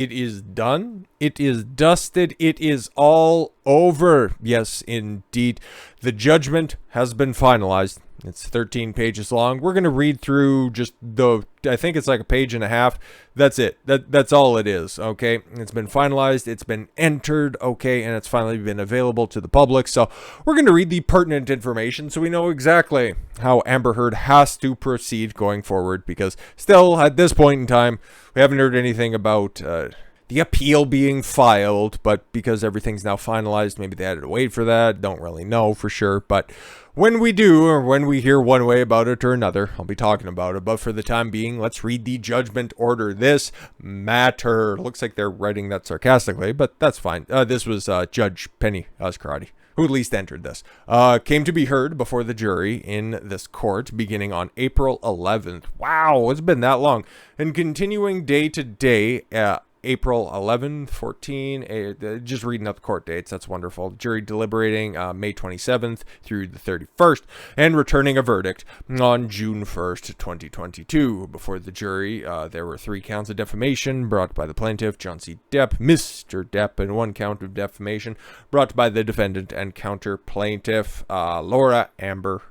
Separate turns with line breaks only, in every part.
It is done. It is dusted. It is all over. Yes, indeed. The judgment has been finalized. It's 13 pages long. We're going to read through just I think it's like a page and a half. That's it. That's all it is, okay? It's been finalized. It's been entered, okay? And it's finally been available to the public. So we're going to read the pertinent information so we know exactly how Amber Heard has to proceed going forward, because still, at this point in time, we haven't heard anything about the appeal being filed, but because everything's now finalized, maybe they had to wait for that. Don't really know for sure, but when we do, or when we hear one way about it or another, I'll be talking about it. But for the time being, let's read the judgment order. This matter. Looks like they're writing that sarcastically, but that's fine. This was Judge Penny Azcarate, who at least entered this, came to be heard before the jury in this court beginning on April 11th. Wow, it's been that long. And continuing day to day, April 11, 14, just reading up the court dates. That's wonderful. Jury deliberating May 27th through the 31st, and returning a verdict on June 1st, 2022. Before the jury, there were 3 counts of defamation brought by the plaintiff, Johnny Depp, Mr. Depp, and 1 count of defamation brought by the defendant and counter plaintiff, Amber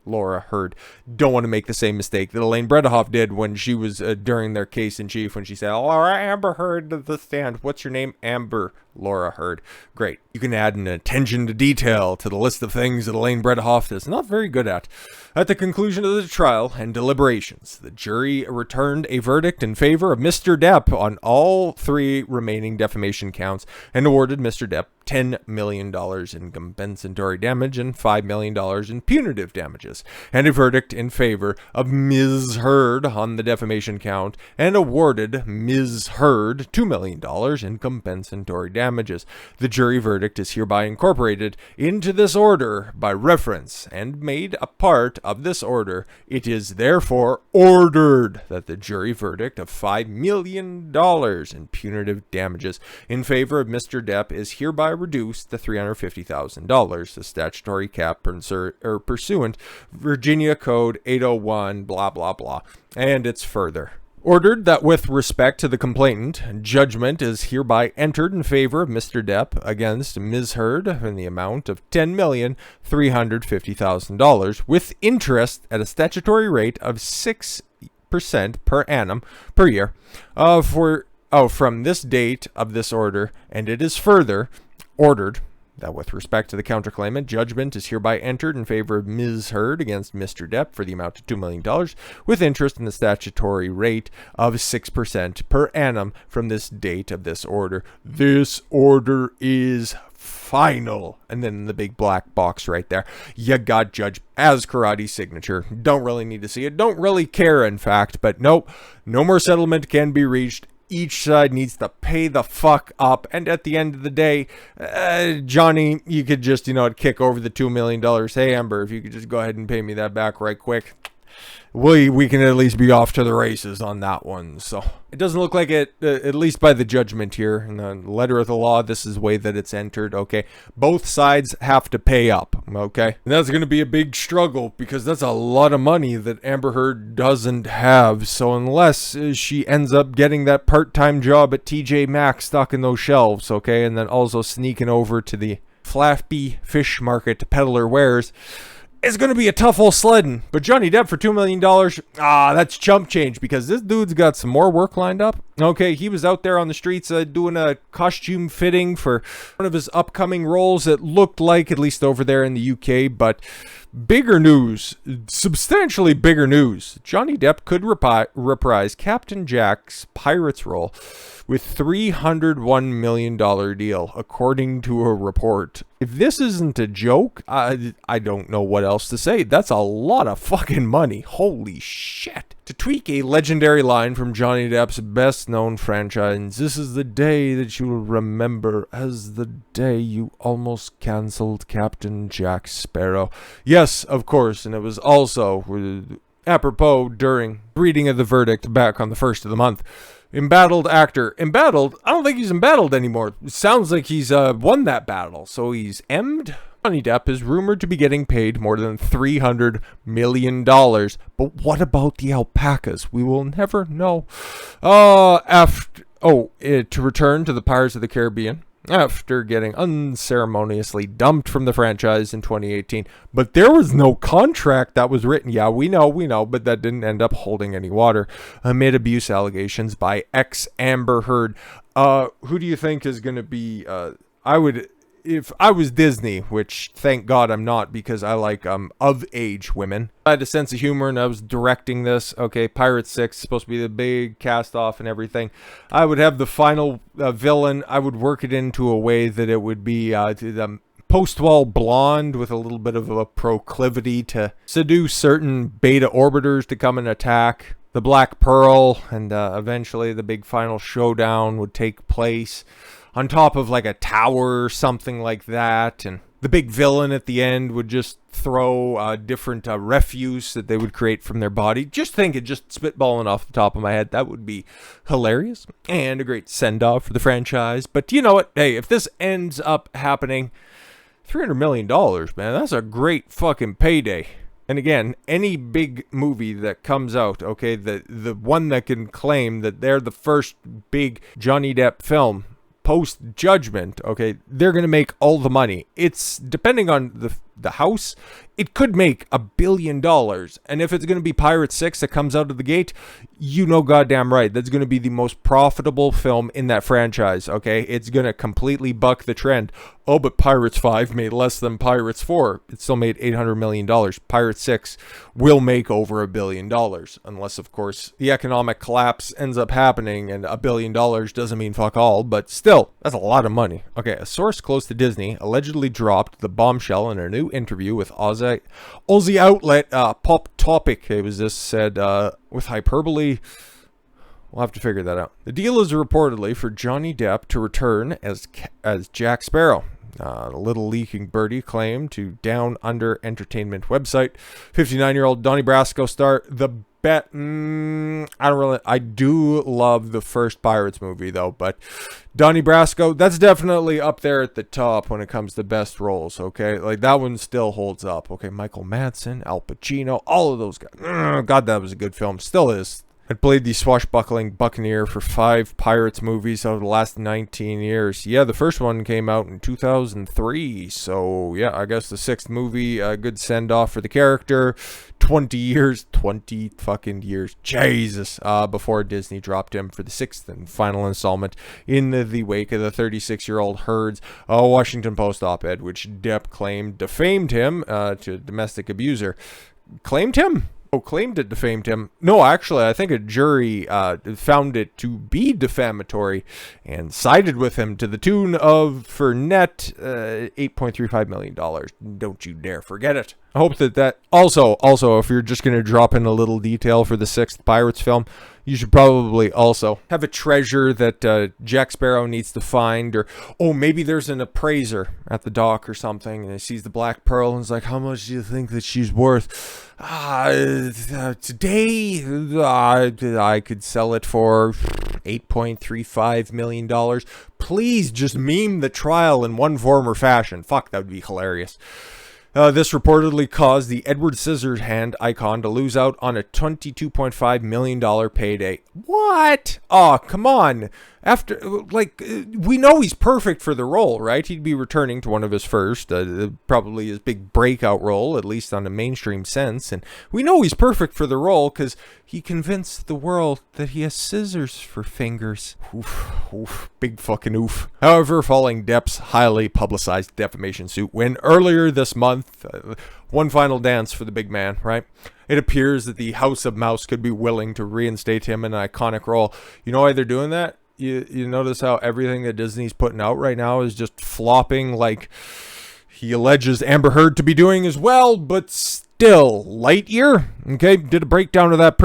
Laura Heard. Don't want to make the same mistake that Elaine Bredehoff did when she was during their case in chief, when she said, Laura Amber Heard to the stand. What's your name? Amber Laura Heard. Great. You can add an attention to detail to the list of things that Elaine Bredehoff is not very good at. At the conclusion of the trial and deliberations, the jury returned a verdict in favor of Mr. Depp on all 3 remaining defamation counts and awarded Mr. Depp $10 million in compensatory damage and $5 million in punitive damages, and a verdict in favor of Ms. Heard on the defamation count and awarded Ms. Heard $2 million in compensatory damages. The jury verdict is hereby incorporated into this order by reference and made a part of this order. It is therefore ordered that the jury verdict of $5 million in punitive damages in favor of Mr. Depp is hereby reduced to $350,000, the statutory cap pursuant Virginia Code 801 blah blah blah. And it's further ordered that with respect to the complainant, judgment is hereby entered in favor of Mr. Depp against Ms. Heard in the amount of $10,350,000 with interest at a statutory rate of 6% per annum per year from this date of this order. And it is further ordered that with respect to the counterclaimant, judgment is hereby entered in favor of Ms. Heard against Mr. Depp for the amount of $2 million with interest in the statutory rate of 6% per annum from this date of this order. This order is final. And then the big black box right there, you got Judge Azcarate's signature. Don't really need to see it. Don't really care, in fact. But nope, no more settlement can be reached. Each side needs to pay the fuck up. And at the end of the day, Johnny, you could just, kick over the $2 million. Hey, Amber, if you could just go ahead and pay me that back right quick. We can at least be off to the races on that one. So it doesn't look like it, at least by the judgment here in the letter of the law. This is the way that it's entered. Okay, both sides have to pay up. Okay, and that's going to be a big struggle because that's a lot of money that Amber Heard doesn't have. So unless she ends up getting that part-time job at TJ Maxx stocking those shelves, okay, and then also sneaking over to the Flappy Fish Market to peddle her wares, it's going to be a tough old sledding. But Johnny Depp for $2 million, that's chump change because this dude's got some more work lined up. Okay, he was out there on the streets doing a costume fitting for one of his upcoming roles. It looked like, at least over there in the UK, but bigger news, substantially bigger news. Johnny Depp could reprise Captain Jack's Pirates role with $301 million deal, according to a report. If this isn't a joke, I don't know what else to say. That's a lot of fucking money. Holy shit. To tweak a legendary line from Johnny Depp's best-known franchise, this is the day that you will remember as the day you almost cancelled Captain Jack Sparrow. Yes, of course, and it was also apropos during reading of the verdict back on the 1st of the month. Embattled actor. Embattled? I don't think he's embattled anymore. It sounds like he's won that battle. So he's emmed? Johnny Depp is rumored to be getting paid more than $300 million. But what about the alpacas? We will never know. To return to the Pirates of the Caribbean after getting unceremoniously dumped from the franchise in 2018. But there was no contract that was written. Yeah, we know, but that didn't end up holding any water amid abuse allegations by ex-Amber Heard. Who do you think is going to be, if I was Disney, which thank God I'm not because I like of age women. I had a sense of humor and I was directing this. Okay, Pirates 6 is supposed to be the big cast off and everything. I would have the final villain. I would work it into a way that it would be the post-wall blonde with a little bit of a proclivity to seduce certain beta orbiters to come and attack the Black Pearl, and eventually the big final showdown would take place on top of like a tower or something like that, and the big villain at the end would just throw different refuse that they would create from their body. Just spitballing off the top of my head. That would be hilarious and a great send-off for the franchise. But you know what? Hey, if this ends up happening, $300 million, man, that's a great fucking payday. And again, any big movie that comes out, okay, the one that can claim that they're the first big Johnny Depp film post-judgment, okay, they're going to make all the money. It's, depending on the house, it could make $1 billion. And if it's going to be Pirates 6 that comes out of the gate, you know goddamn right, that's going to be the most profitable film in that franchise, okay? It's going to completely buck the trend. Oh, but Pirates 5 made less than Pirates 4. It still made $800 million. Pirates 6 will make over $1 billion. Unless, of course, the economic collapse ends up happening and $1 billion doesn't mean fuck all. But still, that's a lot of money. Okay, a source close to Disney allegedly dropped the bombshell in a new interview with Aussie outlet Pop Topic. It was just said with hyperbole. We'll have to figure that out. The deal is reportedly for Johnny Depp to return as Jack Sparrow. The little leaking birdie claimed to Down Under Entertainment website. 59-year-old Donnie Brasco star the bet. I do love the first Pirates movie though, but Donnie Brasco, that's definitely up there at the top when it comes to best roles. Okay, like that one still holds up. Okay, Michael Madsen, Al Pacino, all of those guys. God, that was a good film. Still is. Had played the swashbuckling buccaneer for 5 Pirates movies over the last 19 years. Yeah, the first one came out in 2003. So, yeah, I guess the 6th movie, a good send-off for the character. 20 fucking years, Jesus, before Disney dropped him for the 6th and final installment in the wake of the 36-year-old Heard's Washington Post op-ed, which Depp claimed defamed him to domestic abuser. Claimed it defamed him. No, actually, I think a jury found it to be defamatory and sided with him to the tune of, for net, $8.35 million. Don't you dare forget it. I hope that also, if you're just going to drop in a little detail for the 6th Pirates film, you should probably also have a treasure that Jack Sparrow needs to find, or, oh, maybe there's an appraiser at the dock or something, and he sees the Black Pearl and is like, how much do you think that she's worth? Today, I could sell it for $8.35 million. Please just meme the trial in one form or fashion. Fuck, that would be hilarious. This reportedly caused the Edward Scissorhands icon to lose out on a $22.5 million payday. What? Oh, come on. After, we know he's perfect for the role, right? He'd be returning to one of his first, probably his big breakout role, at least on a mainstream sense. And we know he's perfect for the role because he convinced the world that he has scissors for fingers. Oof, big fucking oof. However, following Depp's highly publicized defamation suit win earlier this month, one final dance for the big man, right? It appears that the House of Mouse could be willing to reinstate him in an iconic role. You know why they're doing that? You notice how everything that Disney's putting out right now is just flopping, like he alleges Amber Heard to be doing as well, but still, Lightyear, okay, did a breakdown of that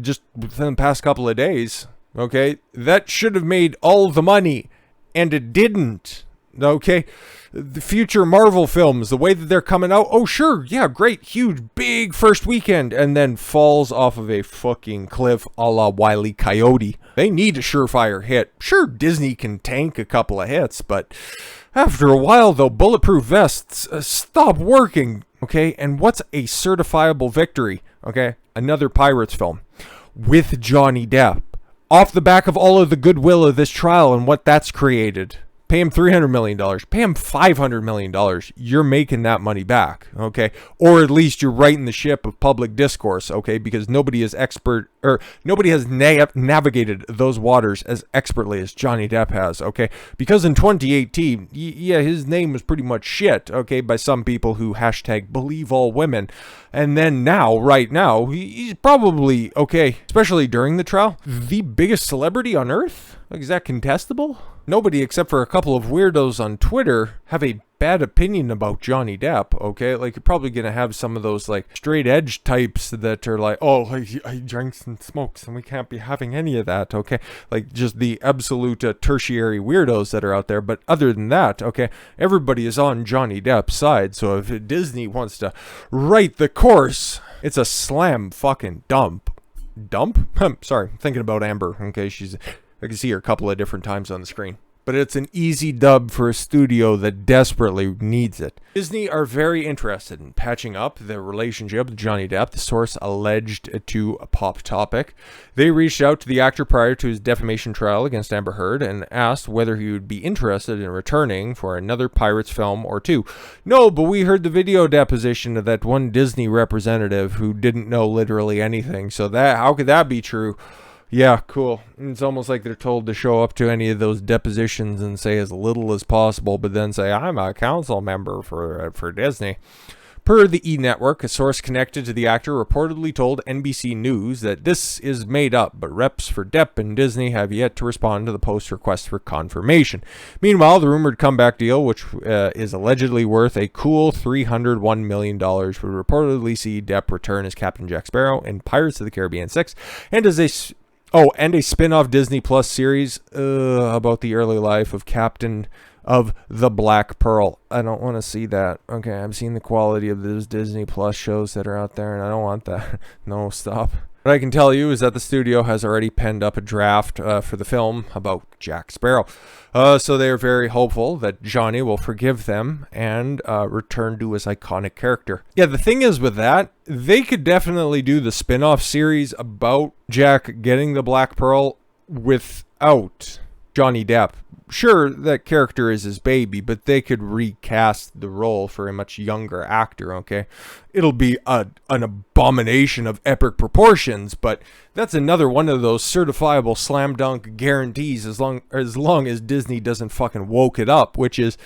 just within the past couple of days, okay? That should have made all the money, and it didn't. Okay, the future Marvel films, the way that they're coming out, oh sure, yeah, great, huge, big first weekend, and then falls off of a fucking cliff a la Wile E. Coyote. They need a surefire hit. Sure, Disney can tank a couple of hits, but after a while, though, bulletproof vests stop working. Okay, and what's a certifiable victory? Okay, another Pirates film with Johnny Depp, off the back of all of the goodwill of this trial and what that's created. Pay him $300 million. Pay him $500 million. You're making that money back, okay? Or at least you're righting the ship of public discourse, okay? Because nobody is expert, or nobody has navigated those waters as expertly as Johnny Depp has, okay? Because in 2018, yeah, his name was pretty much shit, okay, by some people who hashtag believe all women. And then now, right now, he's probably, okay, especially during the trial, the biggest celebrity on earth? Like, is that contestable? Nobody except for a couple of weirdos on Twitter have a bad opinion about Johnny Depp, okay? Like, you're probably going to have some of those, like, straight edge types that are like, oh, he drinks and smokes and we can't be having any of that, okay? Like, just the absolute tertiary weirdos that are out there. But other than that, okay, everybody is on Johnny Depp's side. So if Disney wants to right the course, it's a slam fucking dump. Dump? Sorry, I'm thinking about Amber, okay? I can see her a couple of different times on the screen. But it's an easy dub for a studio that desperately needs it. Disney are very interested in patching up the relationship with Johnny Depp, the source alleged to a Pop Topic. They reached out to the actor prior to his defamation trial against Amber Heard and asked whether he would be interested in returning for another Pirates film or two. No, but we heard the video deposition of that one Disney representative who didn't know literally anything. So how could that be true? Yeah, cool. It's almost like they're told to show up to any of those depositions and say as little as possible, but then say, I'm a council member for Disney. Per the E! Network, a source connected to the actor reportedly told NBC News that this is made up, but reps for Depp and Disney have yet to respond to the Post's request for confirmation. Meanwhile, the rumored comeback deal, which is allegedly worth a cool $301 million, would reportedly see Depp return as Captain Jack Sparrow in Pirates of the Caribbean 6, and as a and a spin-off Disney Plus series about the early life of Captain of the Black Pearl. I don't want to see that. Okay, I've seen the quality of those Disney Plus shows that are out there, and I don't want that. No, stop. What I can tell you is that the studio has already penned up a draft for the film about Jack Sparrow. So they are very hopeful that Johnny will forgive them and return to his iconic character. Yeah, the thing is with that, they could definitely do the spin-off series about Jack getting the Black Pearl without Johnny Depp. Sure, that character is his baby, but they could recast the role for a much younger actor, okay? It'll be an abomination of epic proportions, but that's another one of those certifiable slam dunk guarantees as long as Disney doesn't fucking woke it up, which is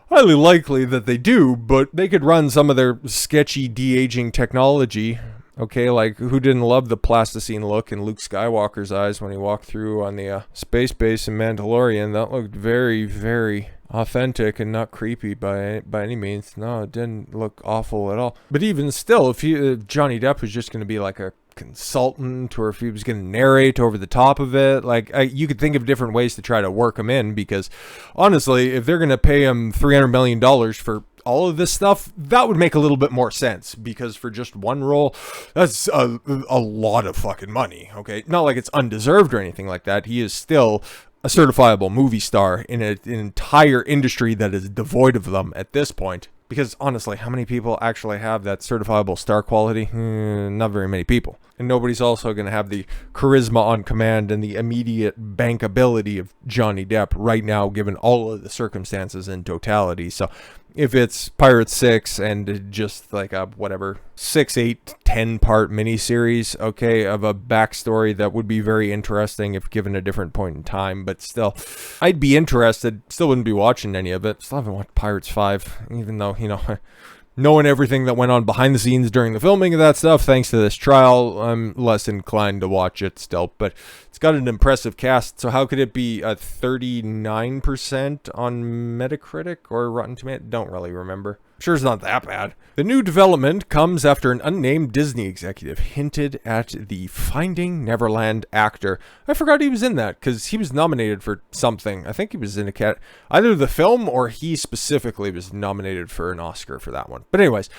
highly likely that they do, but they could run some of their sketchy de-aging technology. Okay, like, who didn't love the plasticine look in Luke Skywalker's eyes when he walked through on the space base in Mandalorian? That looked very, very authentic and not creepy by any means. No, it didn't look awful at all. But even still, if Johnny Depp was just going to be like a consultant, or if he was going to narrate over the top of it, like, you could think of different ways to try to work him in, because honestly, if they're going to pay him $300 million for all of this stuff, that would make a little bit more sense, because for just one role, that's a lot of fucking money, okay? Not like it's undeserved or anything like that. He is still a certifiable movie star in an entire industry that is devoid of them at this point. Because honestly, how many people actually have that certifiable star quality? Not very many people. And nobody's also going to have the charisma on command and the immediate bankability of Johnny Depp right now, given all of the circumstances in totality. So if it's Pirates 6 and just like a, 6, 8, 10-part miniseries, okay, of a backstory that would be very interesting if given a different point in time, but still, I'd be interested. Still wouldn't be watching any of it. Still haven't watched Pirates 5, even though, knowing everything that went on behind the scenes during the filming of that stuff, thanks to this trial, I'm less inclined to watch it still. But it's got an impressive cast, so how could it be a 39% on Metacritic or Rotten Tomatoes? Don't really remember. Sure, it's not that bad. The new development comes after an unnamed Disney executive hinted at the Finding Neverland actor. I forgot he was in that because he was nominated for something. I think he was in either the film or he specifically was nominated for an Oscar for that one. But anyways,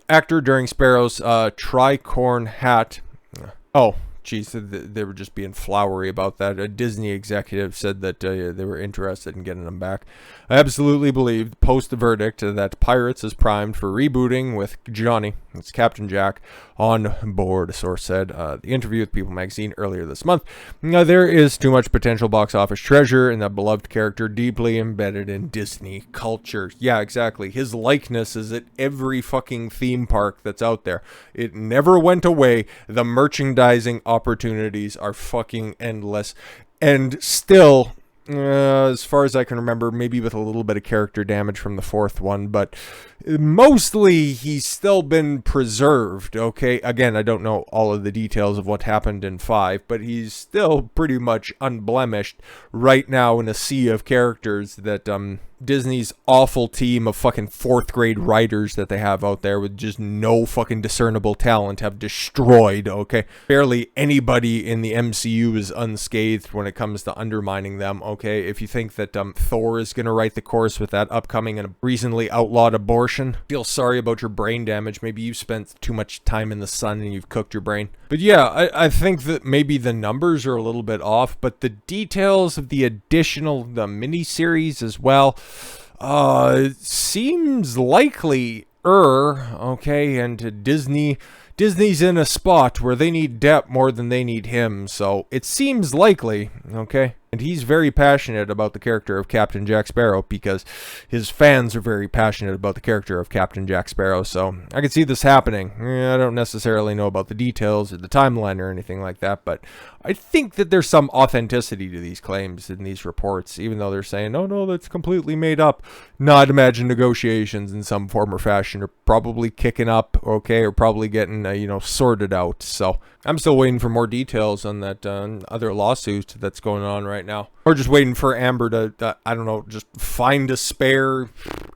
actor during Sparrow's tricorn hat. Oh, geez, they were just being flowery about that. A Disney executive said that they were interested in getting him back. I absolutely believe, post the verdict, that Pirates is primed for rebooting with Johnny, it's Captain Jack, on board, a source said. The interview with People magazine earlier this month. There is too much potential box office treasure in that beloved character deeply embedded in Disney culture. Yeah, exactly. His likeness is at every fucking theme park that's out there. It never went away. The merchandising opportunities are fucking endless. And still, as far as I can remember, maybe with a little bit of character damage from the fourth one, but mostly he's still been preserved, okay? Again, I don't know all of the details of what happened in 5, but he's still pretty much unblemished right now in a sea of characters that Disney's awful team of fucking 4th grade writers that they have out there with just no fucking discernible talent have destroyed, okay? Barely anybody in the MCU is unscathed when it comes to undermining them, okay? If you think that Thor is going to write the course with that upcoming and recently outlawed abortion, feel sorry about your brain damage. Maybe you've spent too much time in the sun and you've cooked your brain. But yeah, I think that maybe the numbers are a little bit off, but the details of the miniseries as well, seems likely, okay, and Disney's in a spot where they need Depp more than they need him, so it seems likely, okay? And he's very passionate about the character of Captain Jack Sparrow because his fans are very passionate about the character of Captain Jack Sparrow, so I can see this happening. I don't necessarily know about the details or the timeline or anything like that, but I think that there's some authenticity to these claims in these reports, even though they're saying, oh no, that's completely made up. No, I'd imagine negotiations in some form or fashion are probably kicking up, okay, or probably getting, sorted out, so I'm still waiting for more details on that other lawsuit that's going on right now. Or just waiting for Amber to, I don't know, just find a spare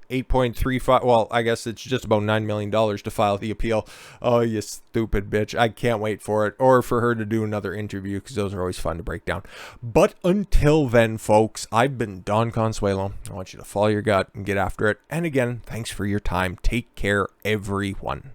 8.35, well, I guess it's just about $9 million to file the appeal. Oh, you stupid bitch. I can't wait for it. Or for her to do another interview, because those are always fun to break down. But until then, folks, I've been Don Consuelo. I want you to follow your gut and get after it. And again, thanks for your time. Take care, everyone.